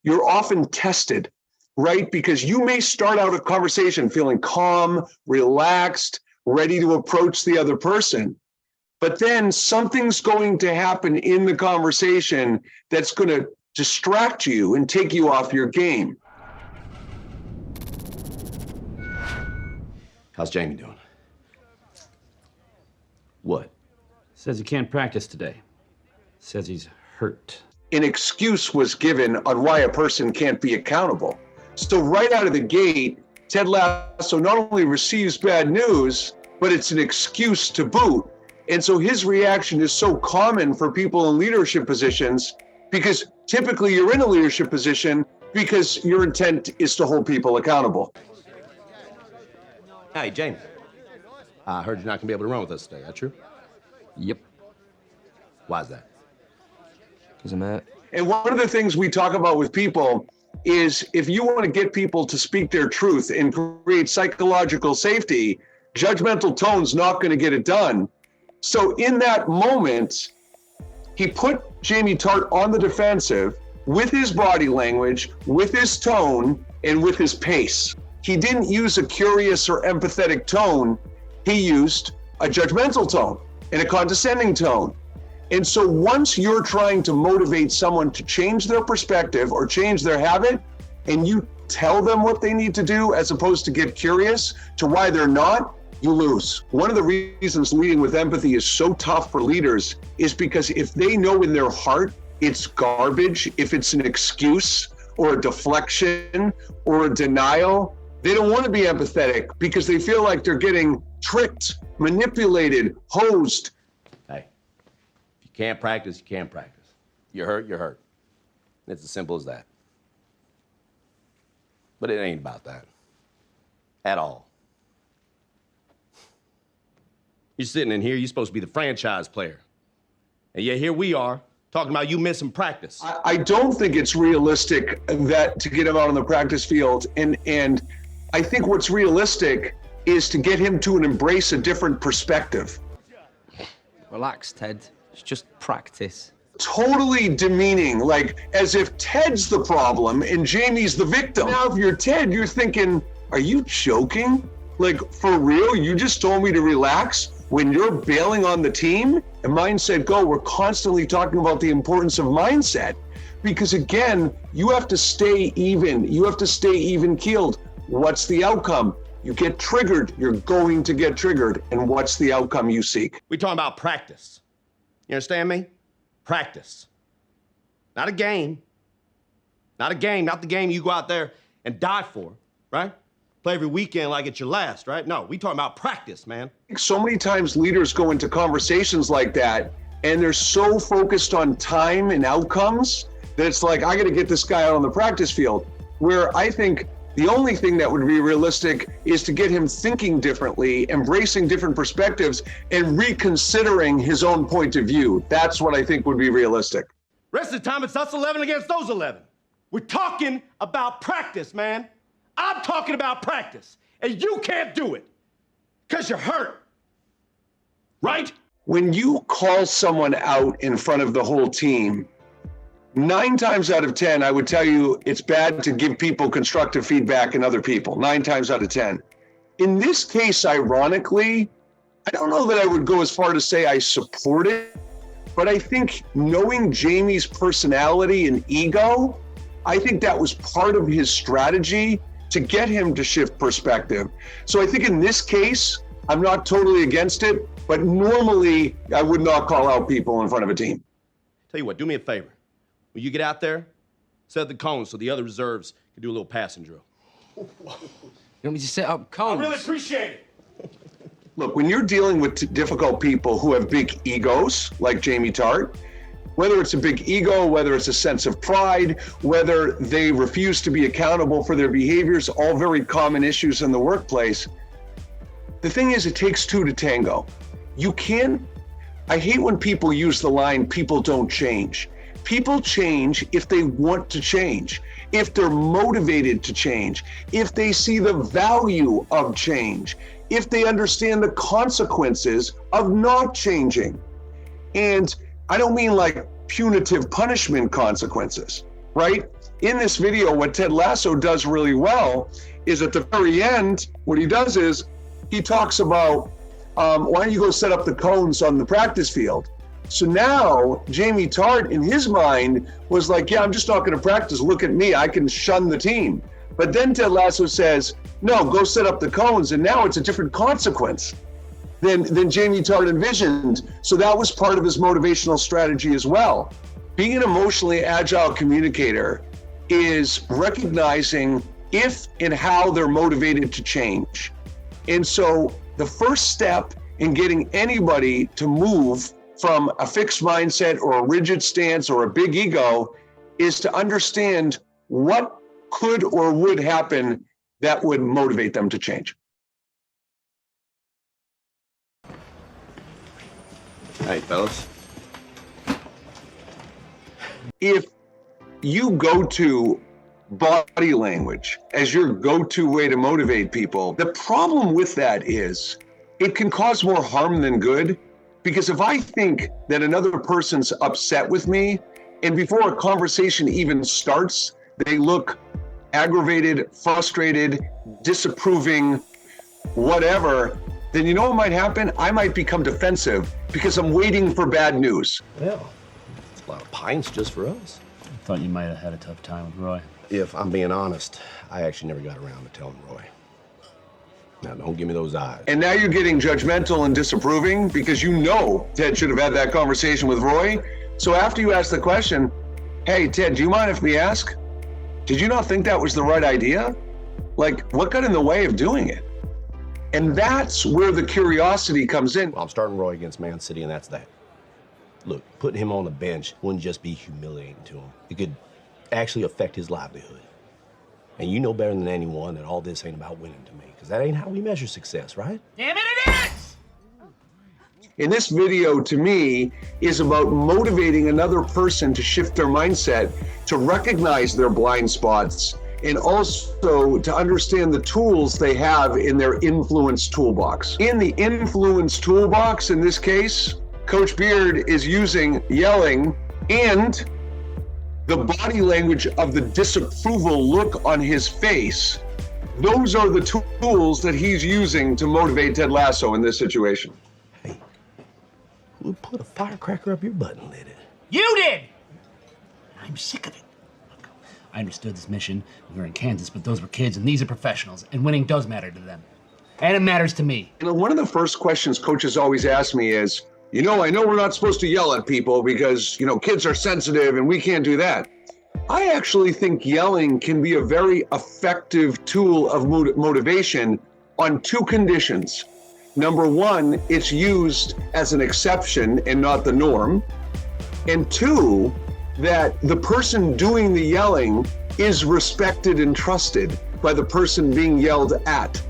you're often tested, right? Because you may start out a conversation feeling calm, relaxed, ready to approach the other person. But then something's going to happen in the conversation that's going to distract you and take you off your game. How's Jamie doing? What? Says he can't practice today. Says he's hurt. An excuse was given on why a person can't be accountable. So right out of the gate, Ted Lasso not only receives bad news, but it's an excuse to boot. And so his reaction is so common for people in leadership positions, because typically you're in a leadership position because your intent is to hold people accountable. Hey, Jamie. I heard you're not gonna be able to run with us today, that true? Yep. Why is that? Because I'm at. And one of the things we talk about with people is if you want to get people to speak their truth and create psychological safety, judgmental tone's not going to get it done. So in that moment, he put Jamie Tartt on the defensive with his body language, with his tone, and with his pace. He didn't use a curious or empathetic tone. He used a judgmental tone and a condescending tone. And so once you're trying to motivate someone to change their perspective or change their habit, and you tell them what they need to do as opposed to get curious to why they're not, you lose. One of the reasons leading with empathy is so tough for leaders is because if they know in their heart it's garbage, if it's an excuse or a deflection or a denial, they don't want to be empathetic because they feel like they're getting tricked, manipulated, hosed. Hey, if you can't practice, you can't practice. You're hurt, you're hurt. It's as simple as that. But it ain't about that. At all. You're sitting in here, you're supposed to be the franchise player. And yet here we are, talking about you missing practice. I don't think it's realistic that to get him out on the practice field. And I think what's realistic is to get him to embrace a different perspective. Relax, Ted. It's just practice. Totally demeaning, like as if Ted's the problem and Jamie's the victim. Now, if you're Ted, you're thinking, are you joking? Like, for real? You just told me to relax when you're bailing on the team? And Mindset Go, we're constantly talking about the importance of mindset. Because again, you have to stay even. You have to stay even keeled. What's the outcome? You get triggered, you're going to get triggered. And what's the outcome you seek? We're talking about practice. You understand me? Practice. Not a game. Not a game, not the game you go out there and die for, right? Play every weekend like it's your last, right? No, we talking about practice, man. So many times leaders go into conversations like that and they're so focused on time and outcomes that it's like, I gotta get this guy out on the practice field. Where I think the only thing that would be realistic is to get him thinking differently, embracing different perspectives, and reconsidering his own point of view. That's what I think would be realistic. Rest of the time, it's us 11 against those 11. We're talking about practice, man. I'm talking about practice, and you can't do it because you're hurt, right? When you call someone out in front of the whole team, 9 times out of 10, I would tell you it's bad to give people constructive feedback in other people, 9 times out of 10. In this case, ironically, I don't know that I would go as far to say I support it, but I think knowing Jamie's personality and ego, I think that was part of his strategy to get him to shift perspective. So I think in this case, I'm not totally against it, but normally I would not call out people in front of a team. Tell you what, do me a favor. When you get out there, set the cones so the other reserves can do a little passing drill. You want me to set up cones? I really appreciate it. Look, when you're dealing with difficult people who have big egos, like Jamie Tartt, whether it's a big ego, whether it's a sense of pride, whether they refuse to be accountable for their behaviors, all very common issues in the workplace. The thing is, it takes 2 to tango. You can't, I hate when people use the line, people don't change. People change if they want to change, if they're motivated to change, if they see the value of change, if they understand the consequences of not changing. And I don't mean like punitive punishment consequences, right? in this video, what Ted Lasso does really well is at the very end, what he does is he talks about, why don't you go set up the cones on the practice field? So now Jamie Tart in his mind was like, yeah, I'm just not going to practice. Look at me. I can shun the team. But then Ted Lasso says, no, go set up the cones. And now it's a different consequence than Jamie Tart envisioned. So that was part of his motivational strategy as well. Being an emotionally agile communicator is recognizing if and how they're motivated to change. And so the first step in getting anybody to move from a fixed mindset or a rigid stance or a big ego is to understand what could or would happen that would motivate them to change. Hey, fellas. If you go to body language as your go-to way to motivate people, the problem with that is it can cause more harm than good. Because if I think that another person's upset with me, and before a conversation even starts, they look aggravated, frustrated, disapproving, whatever, then you know what might happen? I might become defensive because I'm waiting for bad news. Well, it's a lot of pints just for us. I thought you might have had a tough time with Roy. If I'm being honest, I actually never got around to telling Roy. Now, don't give me those eyes. And now you're getting judgmental and disapproving because you know Ted should have had that conversation with Roy. So after you ask the question, hey, Ted, do you mind if we ask? Did you not think that was the right idea? Like, what got in the way of doing it? And that's where the curiosity comes in. Well, I'm starting Roy against Man City, and that's that. Look, putting him on the bench wouldn't just be humiliating to him. It could actually affect his livelihood. And you know better than anyone that all this ain't about winning to me, because that ain't how we measure success, right? Damn it, it is! In this video, to me, is about motivating another person to shift their mindset, to recognize their blind spots, and also to understand the tools they have in their influence toolbox. In the influence toolbox, in this case, Coach Beard is using yelling and the body language of the disapproval look on his face. Those are the tools that he's using to motivate Ted Lasso in this situation. Hey, who put a firecracker up your butt and lit it? You did! I'm sick of it. Look, I understood this mission when we were in Kansas, but those were kids and these are professionals, and winning does matter to them. And it matters to me. You know, one of the first questions coaches always ask me is, I know we're not supposed to yell at people because, kids are sensitive and we can't do that. I actually think yelling can be a very effective tool of motivation on two conditions. Number one, it's used as an exception and not the norm. And two, that the person doing the yelling is respected and trusted by the person being yelled at.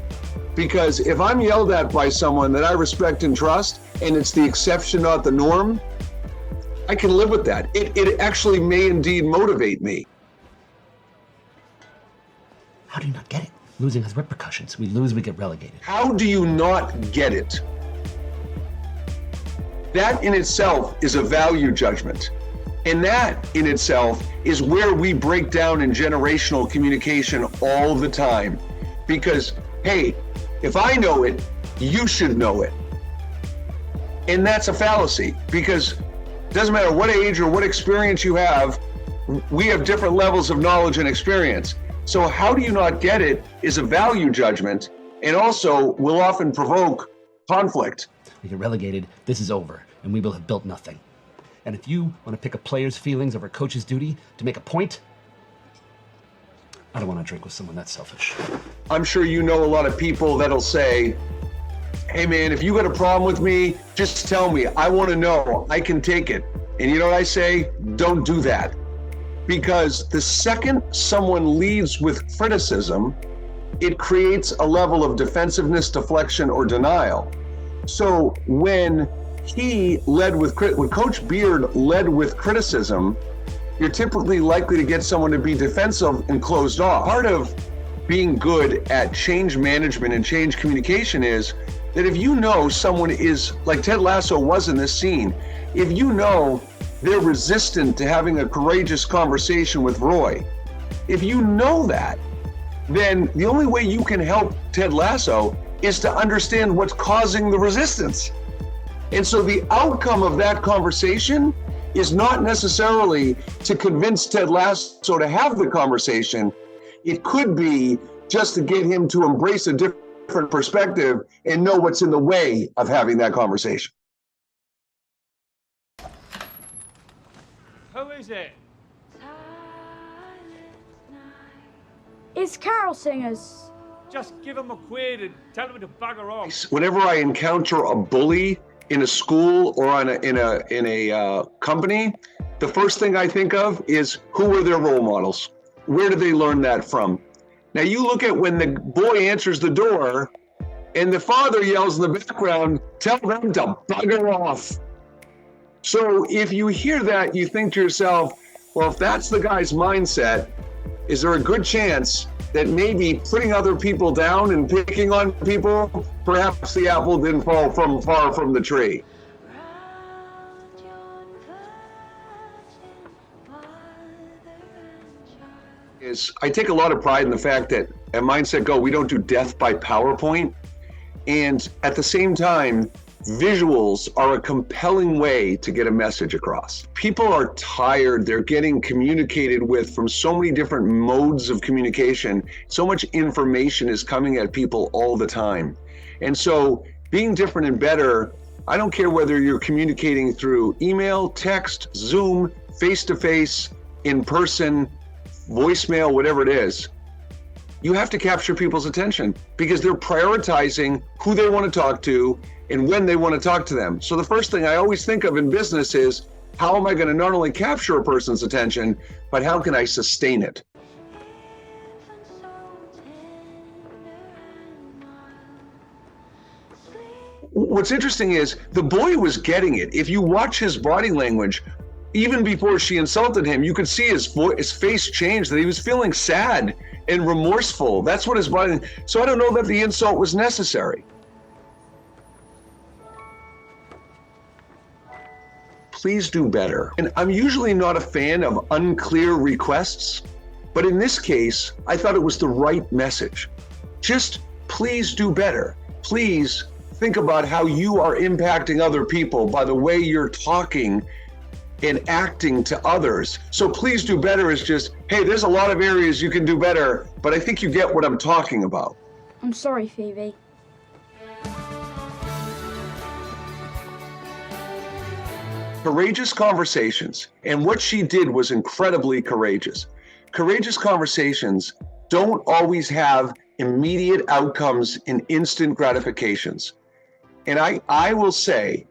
Because if I'm yelled at by someone that I respect and trust, and it's the exception, not the norm, I can live with that. It actually may indeed motivate me. How do you not get it? Losing has repercussions. We lose, we get relegated. How do you not get it? That in itself is a value judgment. And that in itself is where we break down in generational communication all the time. Because, hey, if I know it, you should know it. And that's a fallacy, because it doesn't matter what age or what experience you have, we have different levels of knowledge and experience. So how do you not get it is a value judgment, and also will often provoke conflict. We get relegated, this is over, and we will have built nothing. And if you want to pick a player's feelings over a coach's duty to make a point, I don't want to drink with someone that's selfish. I'm sure you know a lot of people that'll say, hey man, if you got a problem with me, just tell me. I want to know. I can take it. And you know what I say? Don't do that. Because the second someone leads with criticism, it creates a level of defensiveness, deflection, or denial. So when when Coach Beard led with criticism, you're typically likely to get someone to be defensive and closed off. Part of being good at change management and change communication is that if you know someone is, like Ted Lasso was in this scene, if you know they're resistant to having a courageous conversation with Roy, If you know that, then the only way you can help Ted Lasso is to understand what's causing the resistance. And so the outcome of that conversation is not necessarily to convince Ted Lasso to have the conversation. It could be just to get him to embrace a different perspective and know what's in the way of having that conversation. Who is it? It's carol singers. Just give him a quid and tell him to bugger off. Whenever I encounter a bully in a school or in a company, the first thing I think of is who were their role models? Where did they learn that from? Now you look at when the boy answers the door and the father yells in the background, tell them to bugger off. So if you hear that, you think to yourself, well, if that's the guy's mindset, is there a good chance that maybe putting other people down and picking on people, perhaps the apple didn't fall from far from the tree? I take a lot of pride in the fact that at Mindset Go, we don't do death by PowerPoint. And at the same time, visuals are a compelling way to get a message across. People are tired. They're getting communicated with from so many different modes of communication. So much information is coming at people all the time. And so being different and better, I don't care whether you're communicating through email, text, Zoom, face-to-face, in person, voicemail, whatever it is. You have to capture people's attention because they're prioritizing who they want to talk to and when they want to talk to them. So the first thing I always think of in business is, how am I going to not only capture a person's attention, but how can I sustain it? What's interesting is the boy was getting it. If you watch his body language, even before she insulted him, you could see his face change, that he was feeling sad and remorseful. That's what his body. So I don't know that the insult was necessary. Please do better. And I'm usually not a fan of unclear requests, but in this case, I thought it was the right message. Just please do better. Please think about how you are impacting other people by the way you're talking and acting to others. So please do better is just, hey, there's a lot of areas you can do better, but I think you get what I'm talking about. I'm sorry, Phoebe. Courageous conversations, and what she did was incredibly courageous. Courageous conversations don't always have immediate outcomes and instant gratifications. And I will say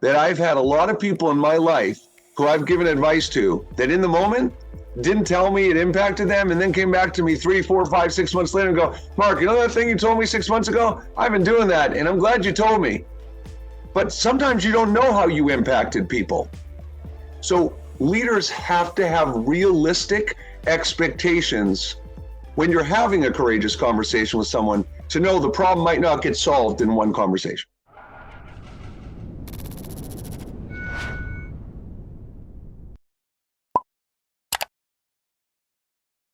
that I've had a lot of people in my life who I've given advice to that in the moment didn't tell me it impacted them, and then came back to me 3, 4, 5, 6 months later and go, Mark, you know that thing you told me 6 months ago? I've been doing that, and I'm glad you told me. But sometimes you don't know how you impacted people. So leaders have to have realistic expectations when you're having a courageous conversation with someone to know the problem might not get solved in one conversation.